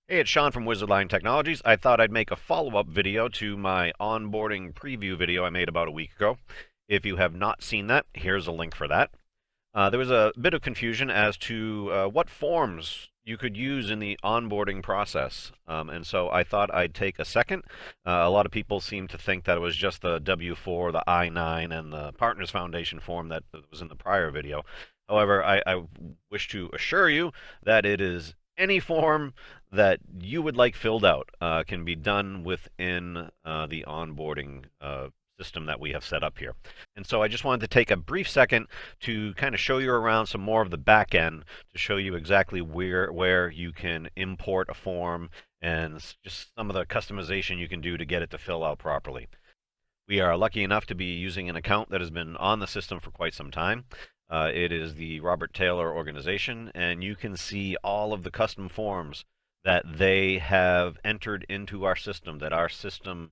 Hey, it's Sean from Wizardline Technologies. I thought I'd make a follow-up video to my onboarding preview video I made about a week ago. If you have not seen that, here's a link for that. There was a bit of confusion as to what forms you could use in the onboarding process. And so I thought I'd take a second. A lot of people seem to think that it was just the W-4, the I-9, and the Partners Foundation form that was in the prior video. However, I wish to assure you that it is any form that you would like filled out can be done within the onboarding system that we have set up here. And so I just wanted to take a brief second to kind of show you around some more of the back end to show you exactly where you can import a form and just some of the customization you can do to get it to fill out properly. We are lucky enough to be using an account that has been on the system for quite some time. It is the Robert Taylor organization, and you can see all of the custom forms that they have entered into our system, that our system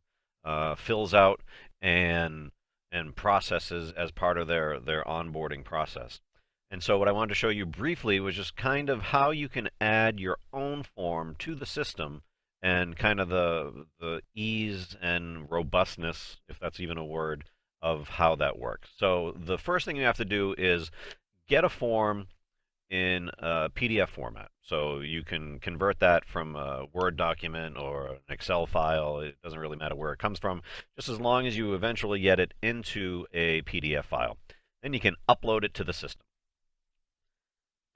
fills out and processes as part of their onboarding process. And so what I wanted to show you briefly was just kind of how you can add your own form to the system and kind of the ease and robustness, if that's even a word, of how that works. So the first thing you have to do is get a form in a PDF format. So you can convert that from a Word document or an Excel file. It doesn't really matter where it comes from, just as long as you eventually get it into a PDF file. Then you can upload it to the system.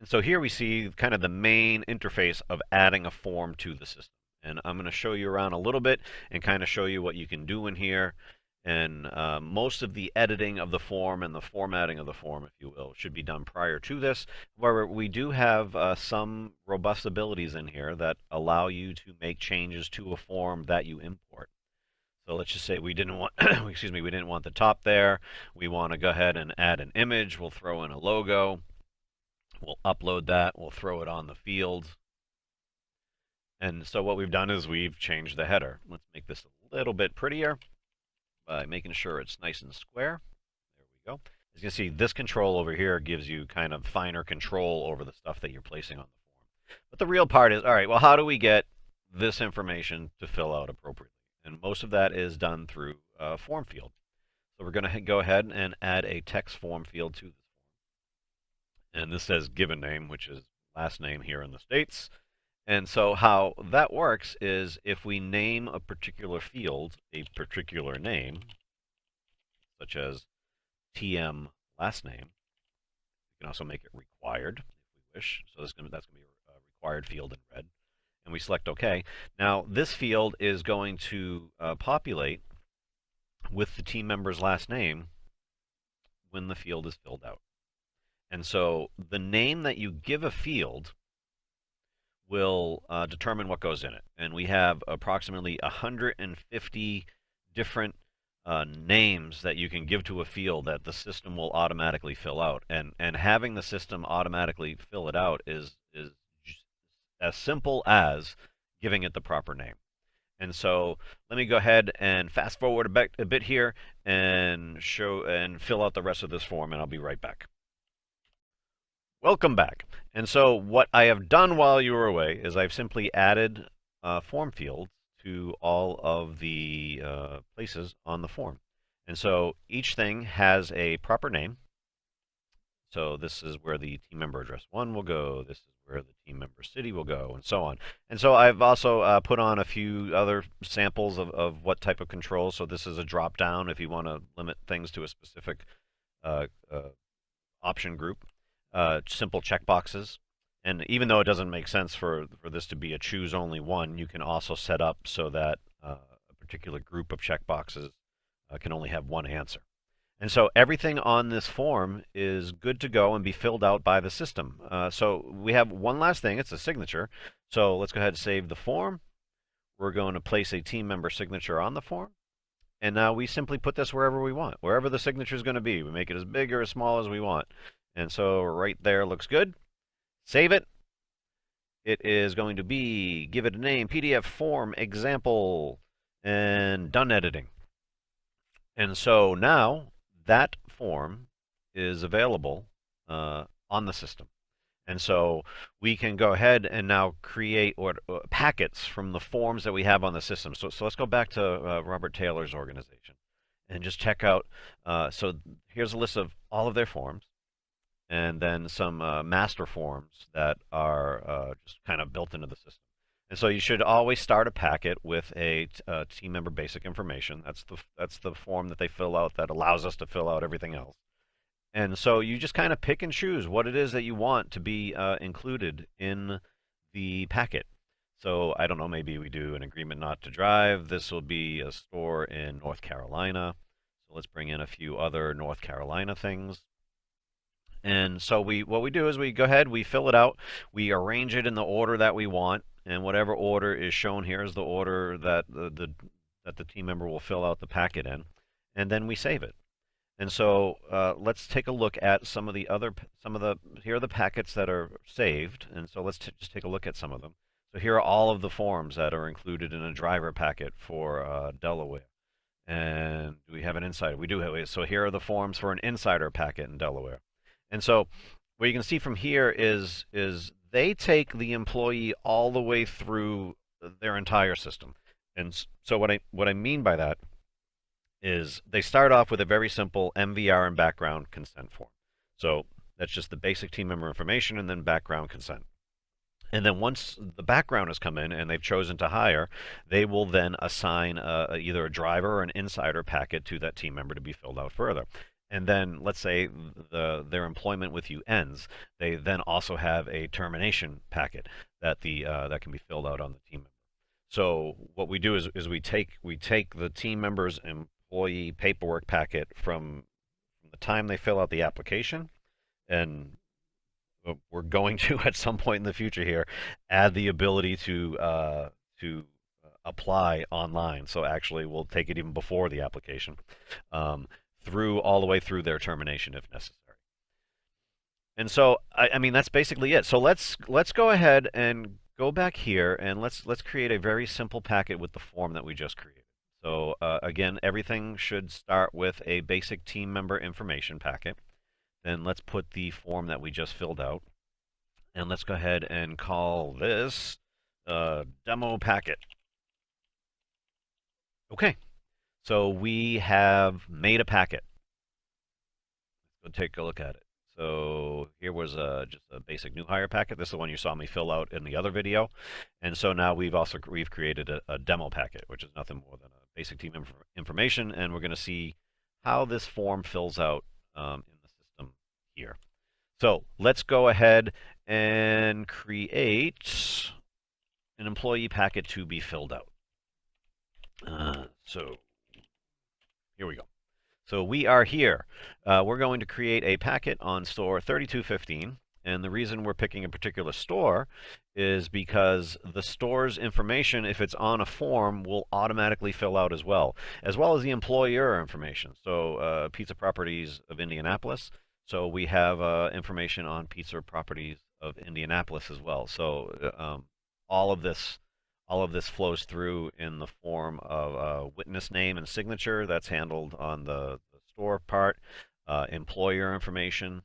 And so here we see kind of the main interface of adding a form to the system. And I'm going to show you around a little bit and kind of show you what you can do in here. And most of the editing of the form and the formatting of the form, if you will, should be done prior to this. However, we do have some robust abilities in here that allow you to make changes to a form that you import. So let's just say we didn't want, excuse me, we didn't want the top there. We want to go ahead and add an image. We'll throw in a logo. We'll upload that. We'll throw it on the field. And so what we've done is we've changed the header. Let's make this a little bit prettier by making sure it's nice and square. There we go. As you can see, this control over here gives you kind of finer control over the stuff that you're placing on the form. But the real part is, all right, well, how do we get this information to fill out appropriately? And most of that is done through a form field. So we're going to go ahead and add a text form field to this form. And this says given name, which is last name here in the States. And so how that works is if we name a particular field a particular name, such as TM last name, we can also make it required if we wish. So that's going to be a required field in red. And we select OK. Now this field is going to populate with the team member's last name when the field is filled out. And so the name that you give a field will determine what goes in it. And we have approximately 150 different names that you can give to a field that the system will automatically fill out. And having the system automatically fill it out is as simple as giving it the proper name. And so let me go ahead and fast forward a bit here and show and fill out the rest of this form, and I'll be right back. Welcome back. And so what I have done while you were away is I've simply added form fields to all of the places on the form. And so each thing has a proper name. So this is where the team member address 1 will go. This is where the team member city will go, and so on. And so I've also put on a few other samples of what type of control. So this is a drop down if you want to limit things to a specific uh, uh, option group. Simple checkboxes. And even though it doesn't make sense for this to be a choose only one, you can also set up so that a particular group of checkboxes can only have one answer. And so everything on this form is good to go and be filled out by the system. So we have one last thing, it's a signature. So let's go ahead and save the form. We're going to place a team member signature on the form. And now we simply put this wherever we want, wherever the signature is going to be. We make it as big or as small as we want. And so right there looks good. Save it. It is going to be, give it a name, PDF form example, and done editing. And so now that form is available on the system. And so we can go ahead and now create packets from the forms that we have on the system. So let's go back to Robert Taylor's organization and just check out. So here's a list of all of their forms, and then some master forms that are just kind of built into the system. And so you should always start a packet with a team member basic information. That's the form that they fill out that allows us to fill out everything else. And so you just kind of pick and choose what it is that you want to be included in the packet. So I don't know, maybe we do an agreement not to drive. This will be a store in North Carolina. So let's bring in a few other North Carolina things. And so what we do is we go ahead, we fill it out, we arrange it in the order that we want, and whatever order is shown here is the order that that the team member will fill out the packet in, and then we save it. And so let's take a look at here are the packets that are saved, and so let's just take a look at some of them. So here are all of the forms that are included in a driver packet for Delaware. And do we have an insider? We do have. So here are the forms for an insider packet in Delaware. And so what you can see from here is they take the employee all the way through their entire system. And so what I mean by that is they start off with a very simple MVR and background consent form. So that's just the basic team member information and then background consent. And then once the background has come in and they've chosen to hire, they will then assign either a driver or an insider packet to that team member to be filled out further. And then let's say their employment with you ends, they then also have a termination packet that that can be filled out on the team member. So what we do is we take the team member's employee paperwork packet from the time they fill out the application, and we're going to at some point in the future here add the ability to apply online. So actually, we'll take it even before the application, through all the way through their termination if necessary. And so I mean that's basically it. So let's go ahead and go back here and let's create a very simple packet with the form that we just created. So again, everything should start with a basic team member information packet. Then let's put the form that we just filled out. And let's go ahead and call this demo packet. Okay, so we have made a packet. Let's go take a look at it. So here was just a basic new hire packet. This is the one you saw me fill out in the other video. And so now we've created a demo packet, which is nothing more than a basic team information. And we're going to see how this form fills out in the system here. So let's go ahead and create an employee packet to be filled out. So here we go. So we are here. We're going to create a packet on store 3215. And the reason we're picking a particular store is because the store's information, if it's on a form, will automatically fill out as well as the employer information. So Pizza Properties of Indianapolis. So we have information on Pizza Properties of Indianapolis as well. So all of this flows through in the form of witness name and signature. That's handled on the store part. Employer information,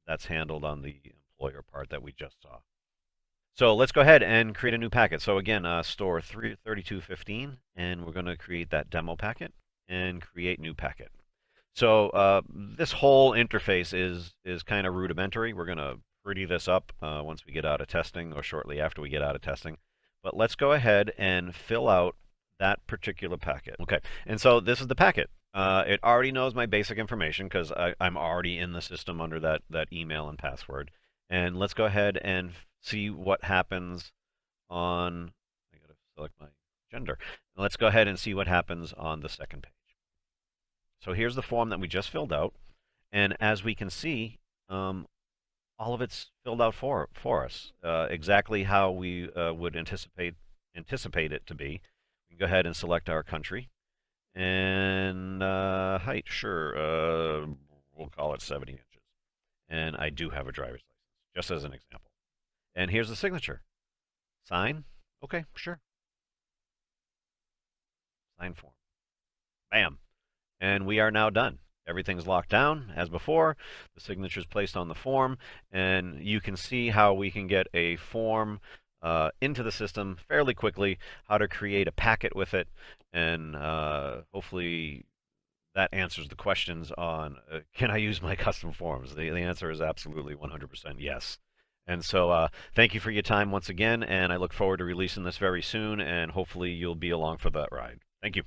that's handled on the employer part that we just saw. So let's go ahead and create a new packet. So again, store 3215, and we're going to create that demo packet and create new packet. So this whole interface is kind of rudimentary. We're going to pretty this up once we get out of testing or shortly after we get out of testing. But let's go ahead and fill out that particular packet. Okay, and so this is the packet. It already knows my basic information because I'm already in the system under that email and password. And let's go ahead and see what happens on, I gotta select my gender. And let's go ahead and see what happens on the second page. So here's the form that we just filled out. And as we can see, all of it's filled out for us, exactly how we would anticipate it to be. We can go ahead and select our country and height. Sure, we'll call it 70 inches. And I do have a driver's license, just as an example. And here's the signature. Sign. Okay, sure. Sign form. Bam. And we are now done. Everything's locked down as before. The signature is placed on the form, and you can see how we can get a form into the system fairly quickly, how to create a packet with it, and hopefully that answers the questions on can I use my custom forms? The answer is absolutely 100% yes. And so thank you for your time once again, and I look forward to releasing this very soon, and hopefully you'll be along for that ride. Thank you.